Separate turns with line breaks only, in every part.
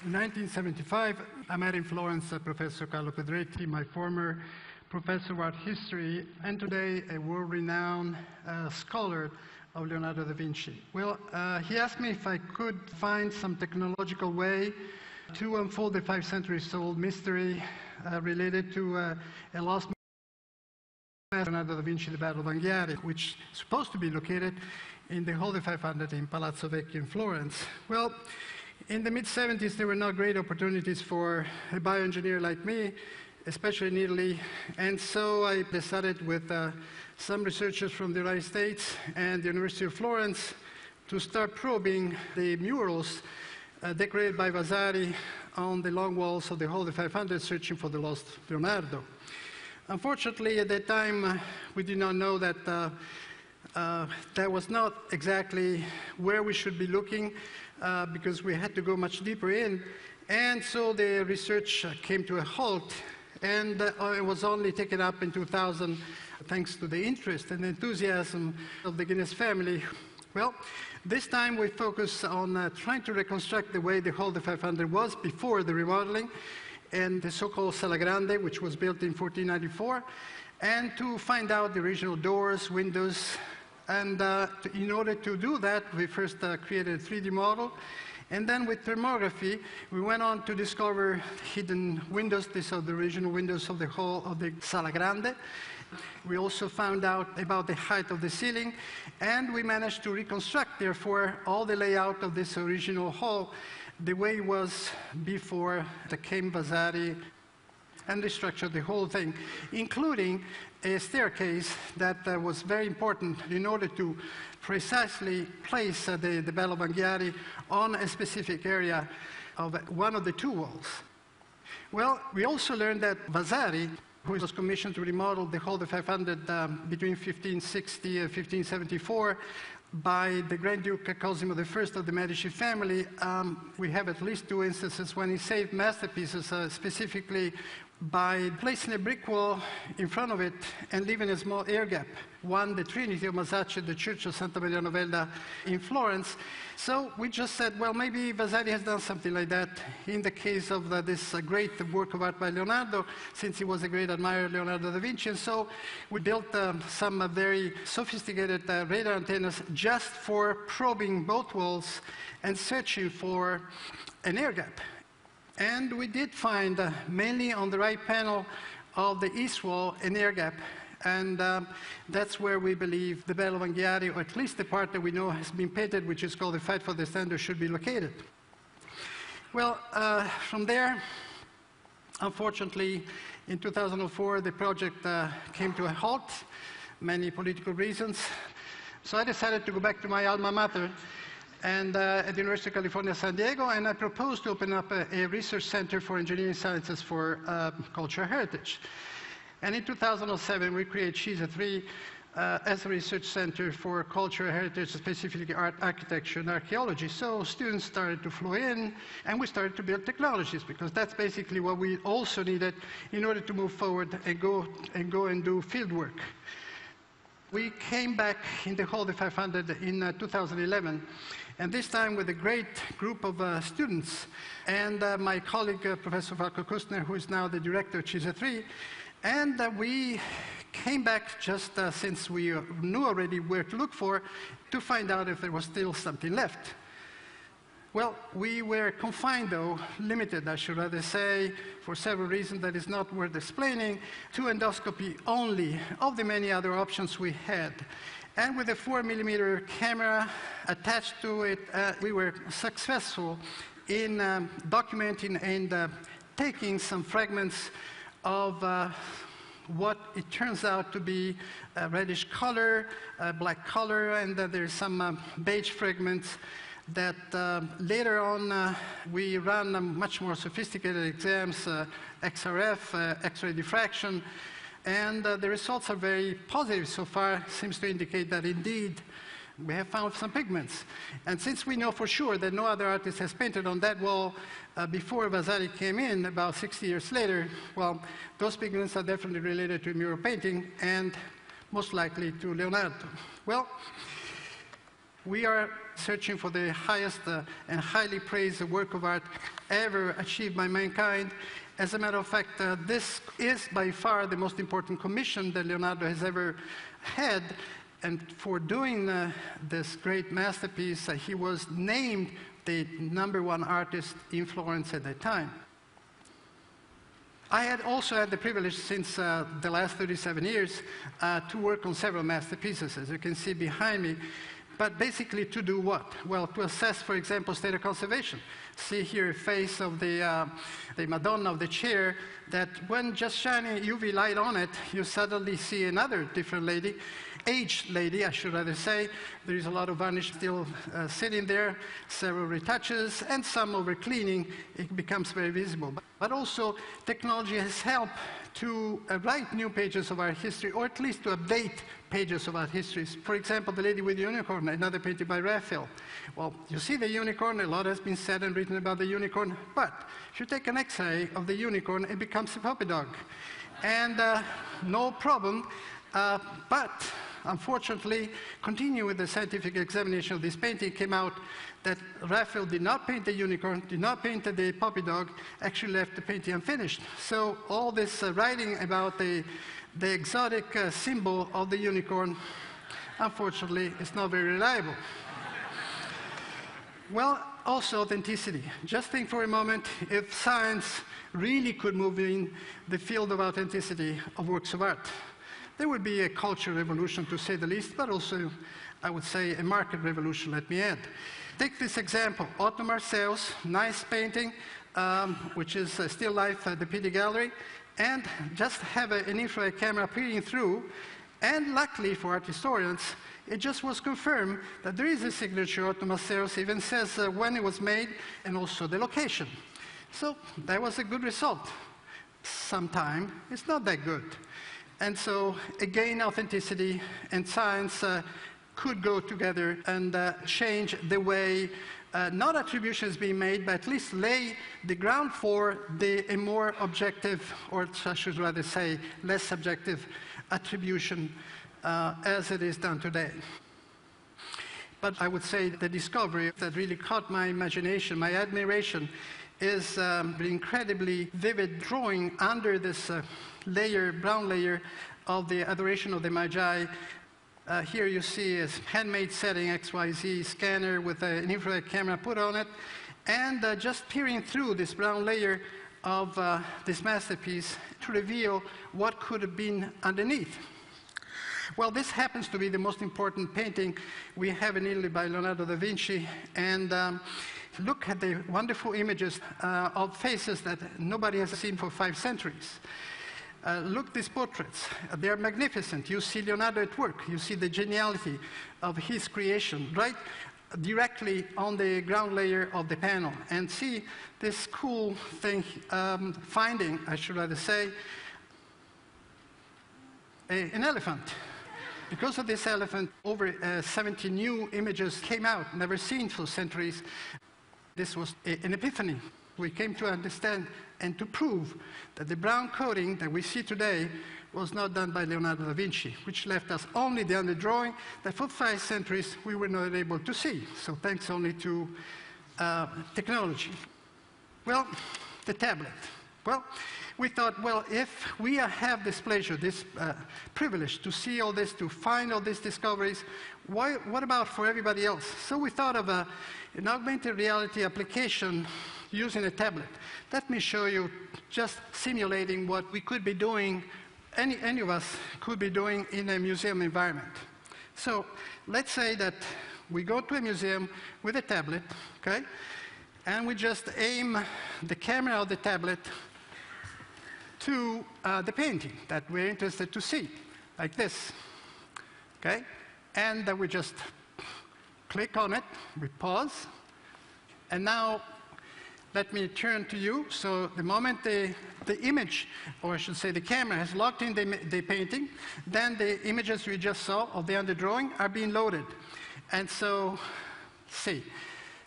In 1975, I met in Florence Professor Carlo Pedretti, my former professor of art history, and today a world-renowned scholar of Leonardo da Vinci. Well, he asked me if I could find some technological way to unfold the 5 centuries-old mystery related to a lost Leonardo da Vinci, the Battle of Anghiari, which is supposed to be located in the Holy 500 in Palazzo Vecchio in Florence. Well, in the mid-70s, there were no great opportunities for a bioengineer like me, especially in Italy, and so I decided with some researchers from the United States and the University of Florence to start probing the murals decorated by Vasari on the long walls of the Holy 500, searching for the lost Leonardo. Unfortunately, at that time, we did not know that that was not exactly where we should be looking, because we had to go much deeper in, and so the research came to a halt, and it was only taken up in 2000 thanks to the interest and enthusiasm of the Guinness family. Well, this time we focus on trying to reconstruct the way the Holy 500 was before the remodeling, and the so-called Sala Grande, which was built in 1494, and to find out the original doors, windows, and in order to do that, we first created a 3D model, and then with thermography, we went on to discover hidden windows. These are the original windows of the hall of the Sala Grande. We also found out about the height of the ceiling, and we managed to reconstruct, therefore, all the layout of this original hall the way it was before came Vasari and restructured the whole thing, including a staircase that was very important in order to precisely place the Battle of Anghiari on a specific area of one of the 2 walls. Well, we also learned that Vasari, who was commissioned to remodel the Holy 500 between 1560 and 1574, by the Grand Duke Cosimo I of the Medici family, we have at least 2 instances when he saved masterpieces, specifically by placing a brick wall in front of it and leaving a small air gap. One, the Trinity of Masaccio, the Church of Santa Maria Novella in Florence. So we just said, well, maybe Vasari has done something like that in the case of this great work of art by Leonardo, since he was a great admirer of Leonardo da Vinci. And so we built some very sophisticated radar antennas just for probing both walls and searching for an air gap. And we did find, mainly on the right panel of the east wall, an air gap. And that's where we believe the Battle of Anghiari, or at least the part that we know has been painted, which is called the Fight for the Standard, should be located. Well, from there, unfortunately, in 2004, the project came to a halt, many political reasons. So I decided to go back to my alma mater, and at the University of California, San Diego, and I proposed to open up a research center for engineering sciences for cultural heritage. And in 2007, we created CISA 3 as a research center for cultural heritage, specifically art, architecture, and archaeology. So students started to flow in, and we started to build technologies, because that's basically what we also needed in order to move forward and go and do field work. We came back in the Holy 500 in 2011, and this time with a great group of students, and my colleague, Professor Falco Kustner, who is now the director of CISA 3, and we came back just since we knew already where to look for, to find out if there was still something left. Well, we were confined, though, limited, I should rather say, for several reasons that is not worth explaining, to endoscopy only of the many other options we had. And with a 4mm camera attached to it, we were successful in documenting and taking some fragments of what it turns out to be a reddish color, black color, and there's some beige fragments that later on we ran much more sophisticated exams, XRF, X-ray diffraction, and the results are very positive so far. Seems to indicate that indeed we have found some pigments. And since we know for sure that no other artist has painted on that wall before Vasari came in, about 60 years later, well, those pigments are definitely related to mural painting and most likely to Leonardo. Well, We are searching for the highest and highly praised work of art ever achieved by mankind. As a matter of fact, this is by far the most important commission that Leonardo has ever had. And for doing this great masterpiece, he was named the #1 artist in Florence at that time. I had also had the privilege since the last 37 years to work on several masterpieces, as you can see behind me. But basically to do what? Well, to assess, for example, state of conservation. See here a face of the Madonna of the chair that when just shining UV light on it, you suddenly see another different lady, aged lady, I should rather say. There is a lot of varnish still sitting there, several retouches, and some over cleaning. It becomes very visible. But also, technology has helped to write new pages of art history, or at least to update pages of art histories. For example, The Lady with the Unicorn, another painting by Raphael. Well, you see the unicorn, a lot has been said and written about the unicorn, but if you take an X-ray of the unicorn, it becomes a puppy dog. And no problem, but unfortunately, continuing with the scientific examination of this painting, came out that Raphael did not paint the unicorn, did not paint the puppy dog, actually left the painting unfinished. So all this writing about the exotic symbol of the unicorn, unfortunately, is not very reliable. Well, also authenticity. Just think for a moment, if science really could move in the field of authenticity of works of art, there would be a cultural revolution, to say the least, but also, I would say, a market revolution, let me add. Take this example, Otto Marcel's nice painting, which is still life at the Pitti Gallery, and just have an infrared camera peering through, and luckily for art historians, it just was confirmed that there is a signature. Otto Marcel's even says when it was made and also the location. So that was a good result. Sometimes it's not that good. And so, again, authenticity and science could go together and change the way not attributions being made, but at least lay the ground for a more objective, or I should rather say, less subjective attribution as it is done today. But I would say the discovery that really caught my imagination, my admiration, is the incredibly vivid drawing under this layer, brown layer, of the Adoration of the Magi. Here you see a handmade setting, XYZ scanner with an infrared camera put on it, and just peering through this brown layer of this masterpiece to reveal what could have been underneath. Well, this happens to be the most important painting we have in Italy by Leonardo da Vinci, and look at the wonderful images of faces that nobody has seen for 5 centuries. Look at these portraits. They are magnificent. You see Leonardo at work. You see the geniality of his creation right directly on the ground layer of the panel. And see this cool thing, finding, I should rather say, an elephant. Because of this elephant, over 70 new images came out, never seen for centuries. This was an epiphany. We came to understand and to prove that the brown coating that we see today was not done by Leonardo da Vinci, which left us only the underdrawing that for 5 centuries we were not able to see. So thanks only to technology. Well, the tablet. Well, we thought, well, if we have this pleasure, this privilege to see all this, to find all these discoveries, what about for everybody else? So we thought of an augmented reality application using a tablet. Let me show you, just simulating what we could be doing, any of us could be doing in a museum environment. So let's say that we go to a museum with a tablet, okay? And we just aim the camera of the tablet to the painting that we're interested to see, like this, okay? And we just click on it, we pause, and now let me turn to you. So the moment the image, or I should say the camera, has locked in the painting, then the images we just saw of the underdrawing are being loaded. And so, see,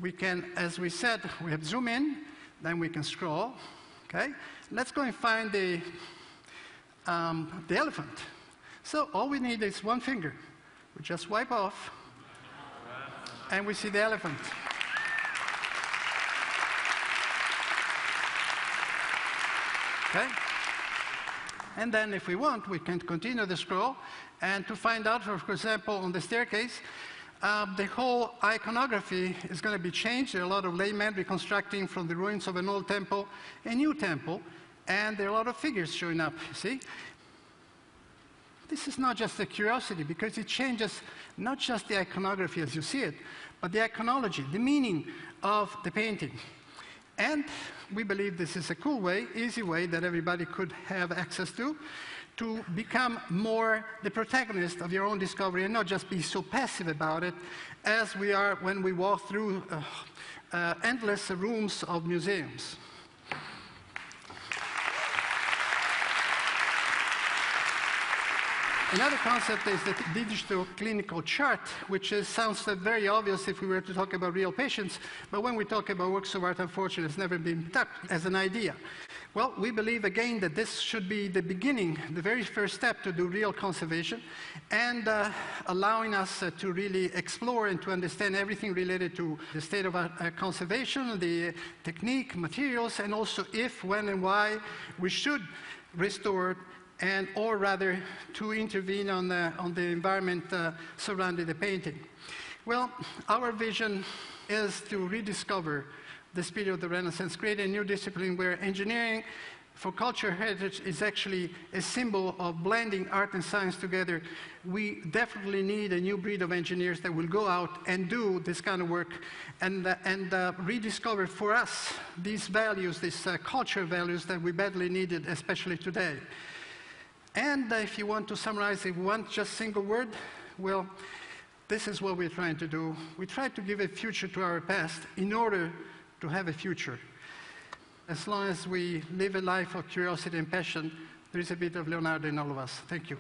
we can, as we said, we have zoom in, then we can scroll, okay? Let's go and find the elephant. So all we need is one finger. We just wipe off. And we see the elephant. Okay? And then if we want, we can continue the scroll. And to find out, for example, on the staircase, the whole iconography is going to be changed. There are a lot of laymen reconstructing from the ruins of an old temple a new temple. And there are a lot of figures showing up, you see? This is not just a curiosity, because it changes not just the iconography as you see it, but the iconology, the meaning of the painting. And we believe this is a cool way, easy way that everybody could have access to become more the protagonist of your own discovery and not just be so passive about it as we are when we walk through endless rooms of museums. Another concept is the digital clinical chart, which sounds very obvious if we were to talk about real patients, but when we talk about works of art, unfortunately, it's never been touched as an idea. Well, we believe again that this should be the beginning, the very first step to do real conservation, and allowing us to really explore and to understand everything related to the state of conservation, the technique, materials, and also if, when, and why we should restore and or rather to intervene on the environment surrounding the painting. Well, our vision is to rediscover the spirit of the Renaissance, create a new discipline where engineering for cultural heritage is actually a symbol of blending art and science together. We definitely need a new breed of engineers that will go out and do this kind of work and rediscover for us these values, these cultural values that we badly needed, especially today. And if you want to summarize in one just single word, well, this is what we're trying to do. We try to give a future to our past in order to have a future. As long as we live a life of curiosity and passion, there is a bit of Leonardo in all of us. Thank you.